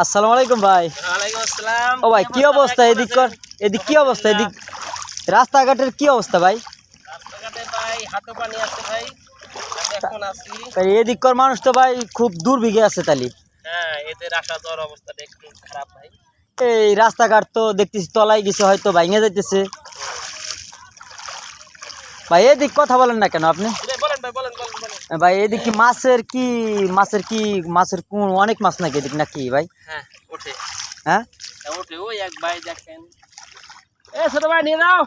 আসসালামু আলাইকুম ভাই। ওয়ালাইকুম আসসালাম। ও ভাই কি অবস্থা? এদিক কি অবস্থা? এদিক রাস্তাঘাটের কি অবস্থা ভাই? রাস্তাঘাটে ভাই হাঁটু পানি আছে ভাই। আমি এখন আছি। তাই এদিককার মানুষ তো ভাই খুব দুর্ভিগে আছে তালি। হ্যাঁ, এদের আসা যাওয়ার অবস্থাটা একটু খারাপ ভাই। এই রাস্তাঘাট তো দেখতেছি তলায় গেছে, হয়তো ভাঙে যাইতেছে। ভাই এদিক কথা বলেন না কেন আপনি? বলেন ভাই, বলেন। ভাই এদিক কি মাছের কোন অনেক মাছ নাকি এদিক নাকি ভাই? হ্যাঁ, ওঠে। হ্যাঁ ওঠে ওই এক ভাই দেখেন। ছোট ভাই নিয়ে যাও।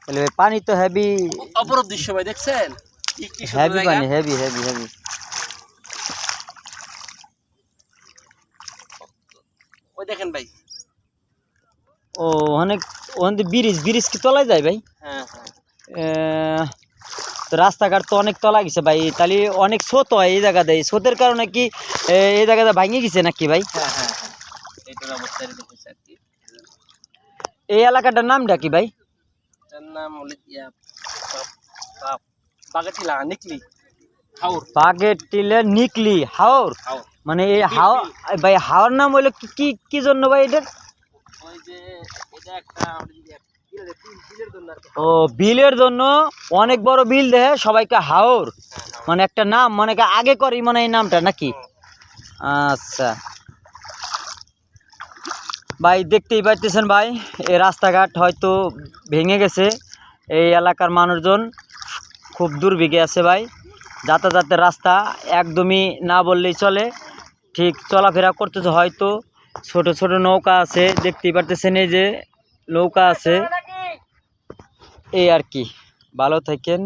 তাহলে ভাই পানি তো হেভি, অপরূপ দৃশ্য ভাই, দেখছেন? কি সুন্দর হেভি জায়গা। পানি, হেভি। ওই দেখেন ভাই। ও অনেক ওখানে ব্রিজ কি তলায় যায় ভাই? হ্যাঁ। তো রাস্তাঘাট তো অনেক তলা গেছে ভাই, তাহলে অনেক স্রোত হয় এই জায়গাতে। স্রোতের কারণে কি এই জায়গাটা ভাঙে গেছে নাকি ভাই? হ্যাঁ। এইটার অবস্থা এরকম হয়েছে আর কি। এই এলাকাটার নামটা কি ভাই? এটার নাম হলো বাগাটিলা নিকলি হাওর। বাগেরটিলা নিকলি হাওর। হাওর মানে এই হাওর ভাই, হাওর নাম হইলো কি জন্য ভাই এটার? ওই যে এটা একটা বিলের জন্য আর কি। ও বিলের জন্য, অনেক বড় বিল দেহে সবাইকে হাওর, মানে একটা নাম, মানে আগে করি মানে এই নামটা নাকি? আচ্ছা ভাই, দেখতেই পাইতেছেন ভাই, এই রাস্তাঘাট হয়তো ভেঙে গেছে। এই এলাকার মানুষজন খুব দুর্ভিগে আছে ভাই। যাতায়াতের রাস্তা একদমই না বললেই চলে, ঠিক চলাফেরা করতেছে। হয়তো ছোট ছোট নৌকা আছে, দেখতেই পারতেছেন এই যে নৌকা আছে। এই আর কি। ভালো থাকেন।